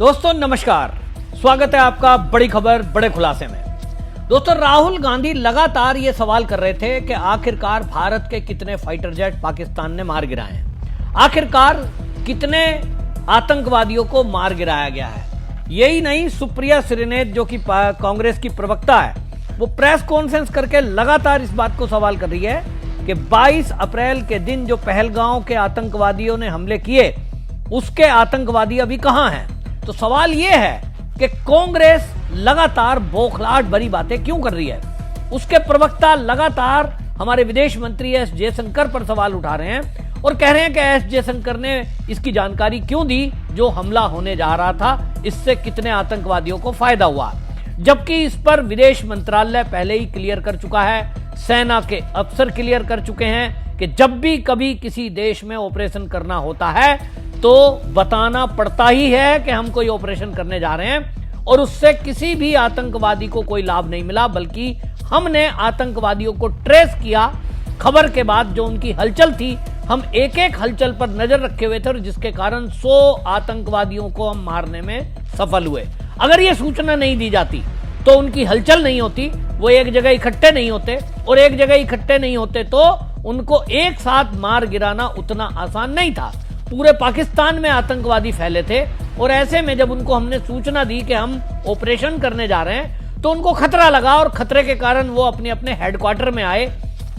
दोस्तों नमस्कार, स्वागत है आपका बड़ी खबर बड़े खुलासे में। दोस्तों राहुल गांधी लगातार ये सवाल कर रहे थे कि आखिरकार भारत के कितने फाइटर जेट पाकिस्तान ने मार गिराए हैं, आखिरकार कितने आतंकवादियों को मार गिराया गया है। यही नहीं, सुप्रिया श्रीनेत जो कि कांग्रेस की प्रवक्ता है, वो प्रेस कॉन्फ्रेंस करके लगातार इस बात को सवाल कर रही है कि 22 अप्रैल के दिन जो पहलगांव के आतंकवादियों ने हमले किए, उसके आतंकवादी अभी कहां हैं। तो सवाल यह है कि कांग्रेस लगातार बौखलाहट भरी बातें क्यों कर रही है। उसके प्रवक्ता लगातार हमारे विदेश मंत्री एस जयशंकर पर सवाल उठा रहे हैं और कह रहे हैं कि एस जयशंकर ने इसकी जानकारी क्यों दी जो हमला होने जा रहा था, इससे कितने आतंकवादियों को फायदा हुआ, जबकि इस पर विदेश मंत्रालय पहले ही क्लियर कर चुका है, सेना के अफसर क्लियर कर चुके हैं कि जब भी कभी किसी देश में ऑपरेशन करना होता है तो बताना पड़ता ही है कि हम कोई ऑपरेशन करने जा रहे हैं, और उससे किसी भी आतंकवादी को कोई लाभ नहीं मिला, बल्कि हमने आतंकवादियों को ट्रेस किया। खबर के बाद जो उनकी हलचल थी, हम एक एक हलचल पर नजर रखे हुए थे और जिसके कारण 100 आतंकवादियों को हम मारने में सफल हुए। अगर यह सूचना नहीं दी जाती तो उनकी हलचल नहीं होती, वो एक जगह इकट्ठे नहीं होते, और एक जगह इकट्ठे नहीं होते तो उनको एक साथ मार गिराना उतना आसान नहीं था। पूरे पाकिस्तान में आतंकवादी फैले थे, और ऐसे में जब उनको हमने सूचना दी कि हम ऑपरेशन करने जा रहे हैं तो उनको खतरा लगा, और खतरे के कारण वो अपने अपने हेडक्वार्टर में आए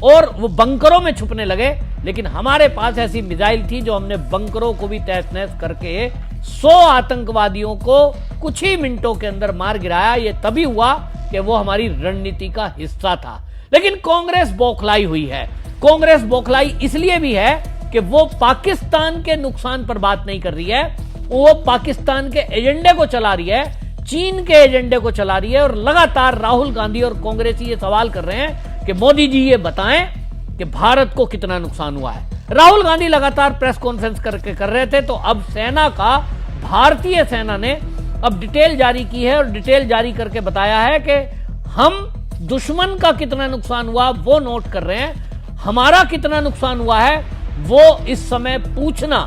और वो बंकरों में छुपने लगे। लेकिन हमारे पास ऐसी मिसाइल थी जो हमने बंकरों को भी तहस नहस करके 100 आतंकवादियों को कुछ ही मिनटों के अंदर मार गिराया। ये तभी हुआ कि वो हमारी रणनीति का हिस्सा था। लेकिन कांग्रेस बौखलाई हुई है। कांग्रेस बौखलाई इसलिए भी है कि वो पाकिस्तान के नुकसान पर बात नहीं कर रही है, वो पाकिस्तान के एजेंडे को चला रही है, चीन के एजेंडे को चला रही है। और लगातार राहुल गांधी और कांग्रेसी ये सवाल कर रहे हैं कि मोदी जी ये बताएं कि भारत को कितना नुकसान हुआ है। राहुल गांधी लगातार प्रेस कॉन्फ्रेंस करके कर रहे थे, तो अब सेना का, भारतीय सेना ने अब डिटेल जारी की है और डिटेल जारी करके बताया है कि हम दुश्मन का कितना नुकसान हुआ वो नोट कर रहे हैं, हमारा कितना नुकसान हुआ है वो इस समय पूछना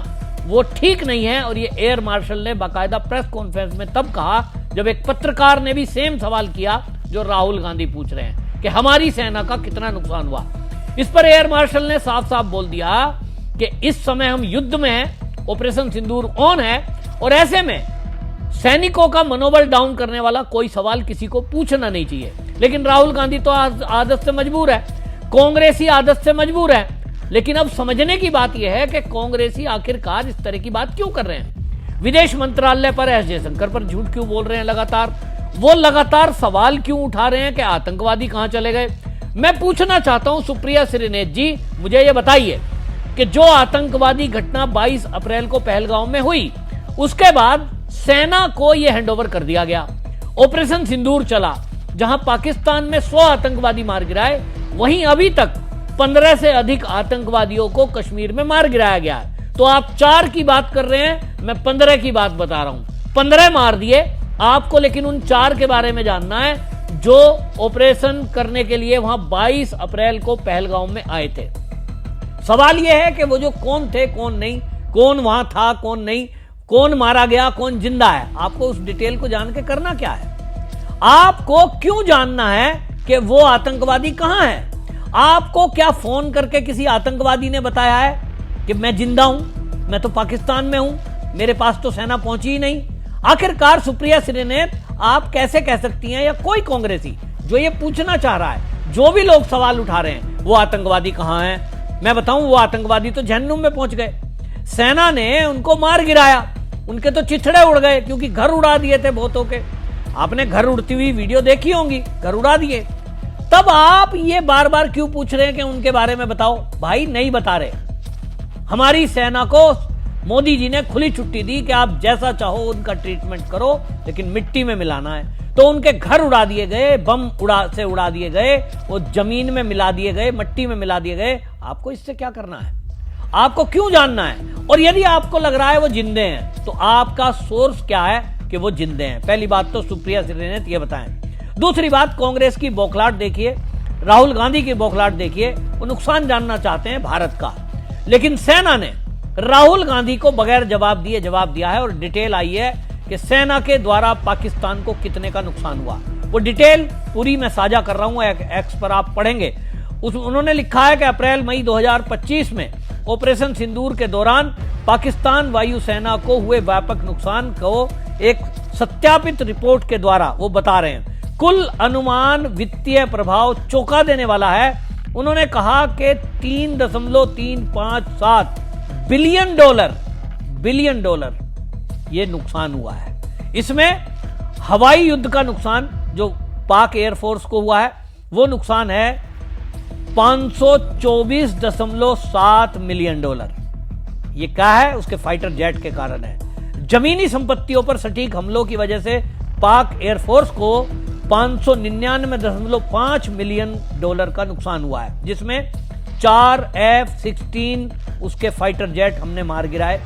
वो ठीक नहीं है। और ये एयर मार्शल ने बाकायदा प्रेस कॉन्फ्रेंस में तब कहा जब एक पत्रकार ने भी सेम सवाल किया जो राहुल गांधी पूछ रहे हैं कि हमारी सेना का कितना नुकसान हुआ। इस पर एयर मार्शल ने साफ साफ बोल दिया कि इस समय हम युद्ध में हैं, ऑपरेशन सिंदूर ऑन है, और ऐसे में सैनिकों का मनोबल डाउन करने वाला कोई सवाल किसी को पूछना नहीं चाहिए। लेकिन राहुल गांधी तो आदत से मजबूर है, कांग्रेसी आदत से मजबूर है। लेकिन अब समझने की बात यह है कि कांग्रेसी आखिरकार इस तरह की बात क्यों कर रहे हैं। विदेश मंत्रालय पर, एस जयशंकर पर झूठ क्यों बोल रहे हैं लगातार, वो लगातार सवाल क्यों उठा रहे हैं कि आतंकवादी कहां चले गए। मैं पूछना चाहता हूं सुप्रिया श्रीनेत जी, मुझे यह बताइए कि जो आतंकवादी घटना 22 अप्रैल को पहलगांव में हुई, उसके बाद सेना को यह हैंडओवर कर दिया गया, ऑपरेशन सिंदूर चला, जहां पाकिस्तान में 100 आतंकवादी मार गिराए, वहीं अभी तक 15 से अधिक आतंकवादियों को कश्मीर में मार गिराया गया है। तो आप 4 की बात कर रहे हैं, मैं 15 की बात बता रहा हूं। 15 मार दिए आपको, लेकिन उन 4 के बारे में जानना है जो ऑपरेशन करने के लिए वहां 22 अप्रैल को पहलगांव में आए थे। सवाल यह है कि वो जो कौन थे कौन नहीं, कौन वहां था कौन नहीं, कौन मारा गया कौन जिंदा है, आपको उस डिटेल को जान के करना क्या है। आपको क्यों जानना है कि वो आतंकवादी कहां है। आपको क्या फोन करके किसी आतंकवादी ने बताया है कि मैं जिंदा हूं, मैं तो पाकिस्तान में हूं, मेरे पास तो सेना पहुंची ही नहीं। आखिरकार सुप्रिया श्रीनेत आप कैसे कह सकती हैं, या कोई कांग्रेसी जो ये पूछना चाह रहा है, जो भी लोग सवाल उठा रहे हैं, वो आतंकवादी कहां है। मैं बताऊं, वो आतंकवादी तो जहन्नुम में पहुंच गए, सेना ने उनको मार गिराया, उनके तो चिथड़े उड़ गए, क्योंकि घर उड़ा दिए थे बहुतों के। आपने घर उड़ती हुई वीडियो देखी होंगी, घर उड़ा दिए। तब आप ये बार बार क्यों पूछ रहे हैं कि उनके बारे में बताओ। भाई नहीं बता रहे। हमारी सेना को मोदी जी ने खुली छुट्टी दी कि आप जैसा चाहो उनका ट्रीटमेंट करो, लेकिन मिट्टी में मिलाना है। तो उनके घर उड़ा दिए गए, बम उड़ा दिए गए, वो जमीन में मिला दिए गए, मट्टी में मिला दिए गए। आपको इससे क्या करना है, आपको क्यों जानना है। और यदि आपको लग रहा है वो जिंदे हैं, तो आपका सोर्स क्या है कि वो जिंदे हैं। पहली बात तो सुप्रिया श्रीनेत ये बताएं। दूसरी बात, कांग्रेस की बौखलाहट देखिए, राहुल गांधी की बौखलाहट देखिए, वो नुकसान जानना चाहते हैं भारत का। लेकिन सेना ने राहुल गांधी को बगैर जवाब दिए जवाब दिया है, और डिटेल आई है कि सेना के द्वारा पाकिस्तान को कितने का नुकसान हुआ। वो डिटेल पूरी मैं साझा कर रहा हूं, एक्स पर आप पढ़ेंगे। उन्होंने लिखा है कि अप्रैल मई 2025 में ऑपरेशन सिंदूर के दौरान पाकिस्तान वायुसेना को हुए व्यापक नुकसान को एक सत्यापित रिपोर्ट के द्वारा वो बता रहे हैं। कुल अनुमान वित्तीय प्रभाव चौंका देने वाला है। उन्होंने कहा कि 3.357 बिलियन डॉलर ये नुकसान हुआ है। इसमें हवाई युद्ध का नुकसान जो पाक एयरफोर्स को हुआ है वो नुकसान है 524.7 मिलियन डॉलर। ये क्या है? उसके फाइटर जेट के कारण है। जमीनी संपत्तियों पर सटीक हमलों की वजह से पाक एयरफोर्स को 599.5 मिलियन डॉलर का नुकसान हुआ है, जिसमें 4 F-16 उसके फाइटर जेट हमने मार गिराए।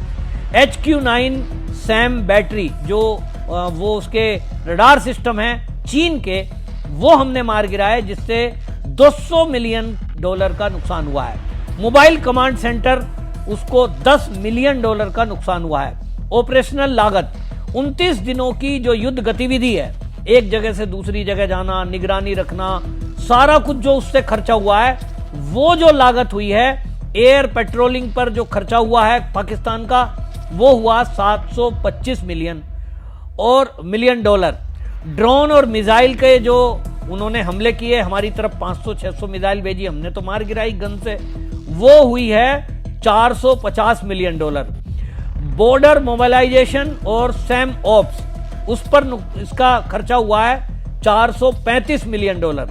HQ-9 सैम बैटरी जो वो उसके रडार सिस्टम है चीन के, वो हमने मार गिराए, जिससे 200 मिलियन डॉलर का नुकसान हुआ है। मोबाइल कमांड सेंटर उसको 10 मिलियन डॉलर का नुकसान हुआ है। ऑपरेशनल लागत 29 दिनों की जो युद्ध गतिविधि है, एक जगह से दूसरी जगह जाना, निगरानी रखना, सारा कुछ जो उससे खर्चा हुआ है, वो जो लागत हुई है, एयर पेट्रोलिंग पर जो खर्चा हुआ है पाकिस्तान का, वो हुआ 725 मिलियन डॉलर। ड्रोन और मिसाइल के जो उन्होंने हमले किए, हमारी तरफ 500-600 मिसाइल भेजी, हमने तो मार गिराई गन से, वो हुई है 450 मिलियन डॉलर। बॉर्डर मोबिलाइजेशन और सैम ऑप्स, उस पर इसका खर्चा हुआ है 435 मिलियन डॉलर।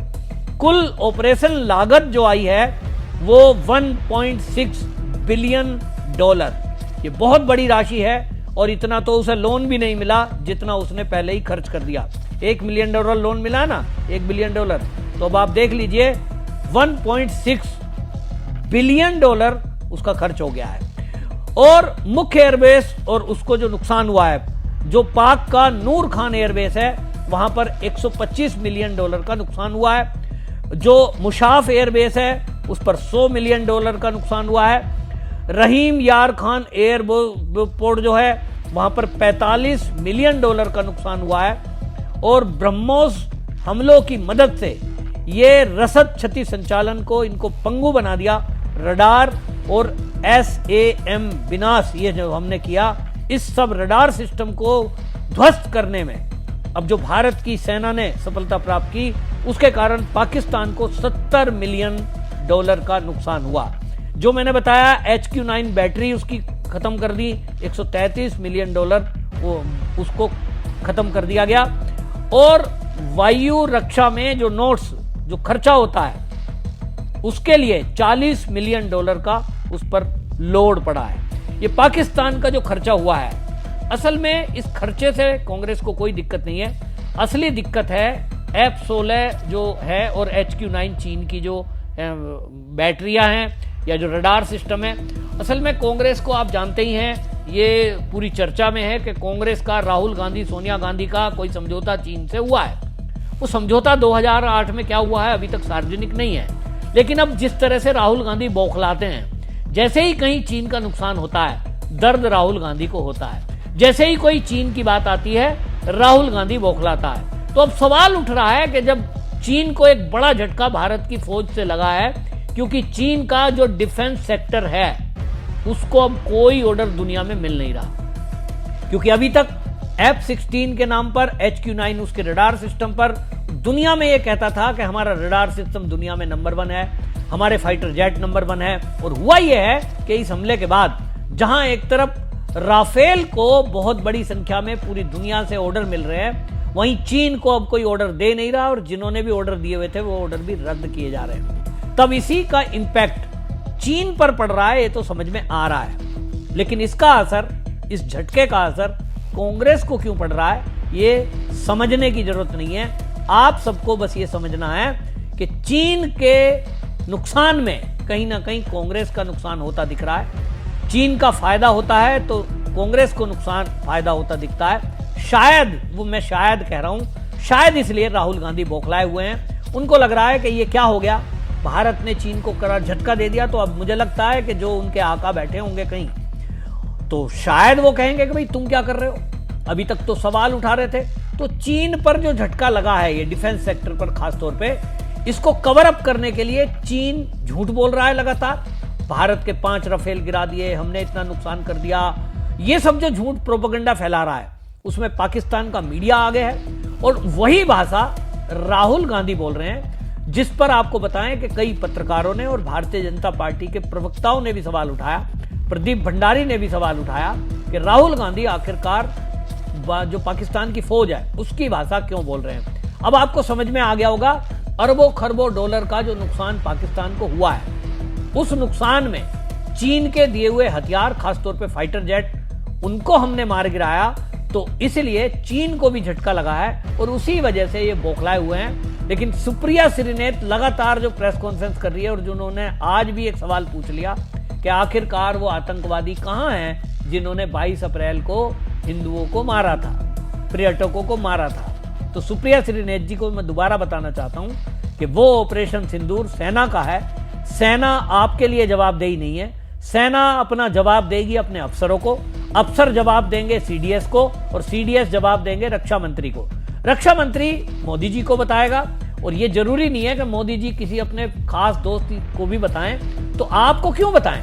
कुल ऑपरेशन लागत जो आई है वो 1.6 बिलियन डॉलर। ये बहुत बड़ी राशि है और इतना तो उसे लोन भी नहीं मिला जितना उसने पहले ही खर्च कर दिया। $1 मिलियन लोन मिला ना, $1 बिलियन, तो अब आप देख लीजिए 1.6 बिलियन डॉलर उसका खर्च हो गया है। और मुख्य एयरबेस और उसको जो नुकसान हुआ है, जो पाक का नूर खान एयरबेस है, वहां पर 125 मिलियन डॉलर का नुकसान हुआ है। जो मुशाफ एयरबेस है उस पर 100 मिलियन डॉलर का नुकसान हुआ है। रहीम यार खान एयरपोर्ट जो है वहां पर 45 मिलियन डॉलर का नुकसान हुआ है। और ब्रह्मोस हमलों की मदद से ये रसद क्षति संचालन को इनको पंगु बना दिया। रडार और SAM विनाश ये जो हमने किया, इस सब रडार सिस्टम को ध्वस्त करने में अब जो भारत की सेना ने सफलता प्राप्त की, उसके कारण पाकिस्तान को 70 मिलियन डॉलर का नुकसान हुआ। जो मैंने बताया HQ-9 बैटरी उसकी खत्म कर दी, 133 मिलियन डॉलर वो उसको खत्म कर दिया गया। और वायु रक्षा में जो नोट्स जो खर्चा होता है उसके लिए 40 मिलियन डॉलर का उस पर लोड पड़ा है। ये पाकिस्तान का जो खर्चा हुआ है, असल में इस खर्चे से कांग्रेस को कोई दिक्कत नहीं है। असली दिक्कत है F-16 जो है और HQ-9 चीन की जो बैटरियां हैं या जो रडार सिस्टम है। असल में कांग्रेस को आप जानते ही हैं, ये पूरी चर्चा में है कि कांग्रेस का राहुल गांधी सोनिया गांधी का कोई समझौता चीन से हुआ है। वो समझौता 2008 में क्या हुआ है अभी तक सार्वजनिक नहीं है। लेकिन अब जिस तरह से राहुल गांधी बौखलाते हैं, जैसे ही कहीं चीन का नुकसान होता है, दर्द राहुल गांधी को होता है। जैसे ही कोई चीन की बात आती है, राहुल गांधी बौखलाता है। तो अब सवाल उठ रहा है कि जब चीन को एक बड़ा झटका भारत की फौज से लगा है, क्योंकि चीन का जो डिफेंस सेक्टर है उसको अब कोई ऑर्डर दुनिया में मिल नहीं रहा, क्योंकि अभी तक F-16 के नाम पर, HQ-9 उसके रडार सिस्टम पर दुनिया में यह कहता था कि हमारा रडार सिस्टम दुनिया में नंबर 1 है, हमारे फाइटर जेट नंबर 1 है। और हुआ यह है कि इस हमले के बाद जहां एक तरफ राफेल को बहुत बड़ी संख्या में पूरी दुनिया से ऑर्डर मिल रहे हैं, वहीं चीन को अब कोई ऑर्डर दे नहीं रहा और जिन्होंने भी ऑर्डर दिए हुए थे वो ऑर्डर भी रद्द किए जा रहे हैं। तब इसी का इंपैक्ट चीन पर पड़ रहा है, ये तो समझ में आ रहा है। लेकिन इसका असर, इस झटके का असर कांग्रेस को क्यों पड़ रहा है, ये समझने की जरूरत नहीं है। आप सबको बस ये समझना है कि चीन के नुकसान में कहीं ना कहीं कांग्रेस का नुकसान होता दिख रहा है। चीन का फायदा होता है तो कांग्रेस को नुकसान फायदा होता दिखता है। शायद, वो मैं शायद कह रहा हूं, शायद इसलिए राहुल गांधी बौखलाए हुए हैं। उनको लग रहा है कि ये क्या हो गया, भारत ने चीन को करार झटका दे दिया, तो अब मुझे लगता है कि जो उनके आका बैठे होंगे कहीं, तो शायद वो कहेंगे कि भाई तुम क्या कर रहे हो, अभी तक तो सवाल उठा रहे थे। तो चीन पर जो झटका लगा है ये डिफेंस सेक्टर पर खासतौर पे, इसको कवर अप करने के लिए चीन झूठ बोल रहा है लगातार। भारत के 5 राफेल गिरा दिए, हमने इतना नुकसान कर दिया, ये सब जो झूठ प्रोपेगेंडा फैला रहा है उसमें पाकिस्तान का मीडिया आगे है। और वही भाषा राहुल गांधी बोल रहे हैं, जिस पर आपको बताएं कि कई पत्रकारों ने और भारतीय जनता पार्टी के प्रवक्ताओं ने भी सवाल उठाया, प्रदीप भंडारी ने भी सवाल उठाया कि राहुल गांधी आखिरकार जो पाकिस्तान की फौज है उसकी भाषा क्यों बोल रहे हैं। अब आपको समझ में आ गया होगा, अरबों खरबों डॉलर का जो नुकसान पाकिस्तान को हुआ है, उस नुकसान में चीन के दिए हुए हथियार, खासतौर पे फाइटर जेट, उनको हमने मार गिराया। तो इसलिए चीन को भी झटका लगा है और उसी वजह से ये बौखलाए हुए हैं। लेकिन सुप्रिया श्रीनेत लगातार जो प्रेस कॉन्फ्रेंस कर रही है और जिन्होंने आज भी एक सवाल पूछ लिया कि आखिरकार वो आतंकवादी कहां हैं जिन्होंने 22 अप्रैल को हिंदुओं को मारा था, पर्यटकों को मारा था। तो सुप्रिया श्रीनेत जी को मैं दोबारा बताना चाहता हूं कि वो ऑपरेशन सिंदूर सेना का है। सेना आपके लिए जवाबदेही नहीं है, सेना अपना जवाब देगी अपने अफसरों को, अफसर जवाब देंगे सीडीएस को और सीडीएस जवाब देंगे रक्षा मंत्री को। रक्षा मंत्री मोदी जी को बताएगा और ये जरूरी नहीं है कि मोदी जी किसी अपने खास दोस्त को भी बताएं। तो आपको क्यों बताएं?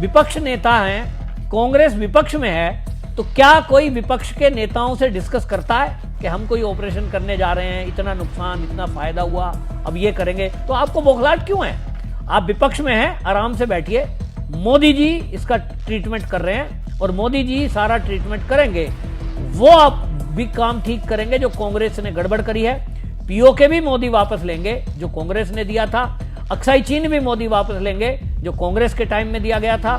विपक्ष नेता हैं, कांग्रेस विपक्ष में है, तो क्या कोई विपक्ष के नेताओं से डिस्कस करता है कि हम कोई ऑपरेशन करने जा रहे हैं, इतना नुकसान, इतना फायदा हुआ, अब ये करेंगे? तो आपको बौखलाहट क्यों है? आप विपक्ष में हैं, आराम से बैठिए। मोदी जी इसका ट्रीटमेंट कर रहे हैं और मोदी जी सारा ट्रीटमेंट करेंगे। वो आप भी काम ठीक करेंगे जो कांग्रेस ने गड़बड़ करी है। पीओके भी मोदी वापस लेंगे जो कांग्रेस ने दिया था, अक्साई चीन भी मोदी वापस लेंगे जो कांग्रेस के टाइम में दिया गया था।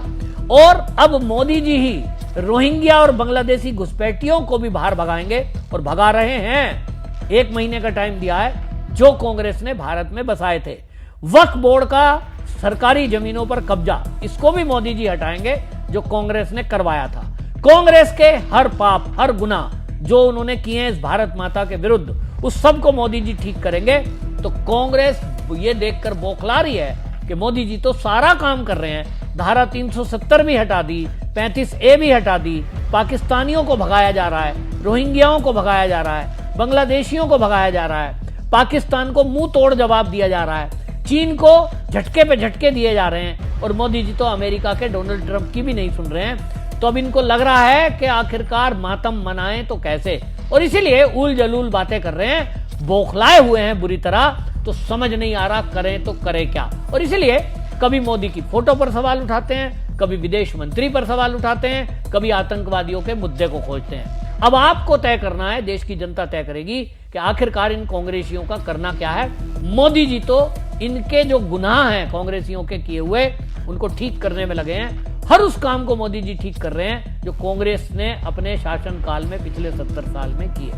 और अब मोदी जी ही रोहिंग्या और बांग्लादेशी घुसपैठियों को भी बाहर भगाएंगे और भगा रहे हैं। 1 महीने का टाइम दिया है जो कांग्रेस ने भारत में बसाए थे। वक्फ बोर्ड का सरकारी जमीनों पर कब्जा, इसको भी मोदी जी हटाएंगे जो कांग्रेस ने करवाया था। कांग्रेस के हर पाप, हर गुनाह जो उन्होंने किए हैं इस भारत माता के विरुद्ध, उस सब को मोदी जी ठीक करेंगे। तो कांग्रेस ये देखकर बौखला रही है कि मोदी जी तो सारा काम कर रहे हैं। धारा 370 भी हटा दी, 35A भी हटा दी, पाकिस्तानियों को भगाया जा रहा है, रोहिंग्याओं को भगाया जा रहा है, बांग्लादेशियों को भगाया जा रहा है, पाकिस्तान को मुंह तोड़ जवाब दिया जा रहा है, चीन को झटके पे झटके दिए जा रहे हैं। और मोदी जी तो अमेरिका के डोनाल्ड ट्रंप की भी नहीं सुन रहे हैं। तो अब इनको लग रहा है कि आखिरकार मातम मनाएं तो कैसे, और इसीलिए उल जलूल बातें कर रहे हैं, बौखलाए हुए हैं बुरी तरह। तो समझ नहीं आ रहा करें तो करें क्या। और इसीलिए कभी मोदी की फोटो पर सवाल उठाते हैं, कभी विदेश मंत्री पर सवाल उठाते हैं, कभी आतंकवादियों के मुद्दे को खोजते हैं। अब आपको तय करना है, देश की जनता तय करेगी कि आखिरकार इन कांग्रेसियों का करना क्या है। मोदी जी तो इनके जो गुनाह हैं कांग्रेसियों के किए हुए, उनको ठीक करने में लगे हैं। हर उस काम को मोदी जी ठीक कर रहे हैं जो कांग्रेस ने अपने शासनकाल में पिछले 70 साल में किए।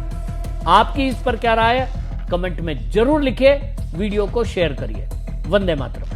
आपकी इस पर क्या राय है? कमेंट में जरूर लिखिए, वीडियो को शेयर करिए। वंदे मातरम।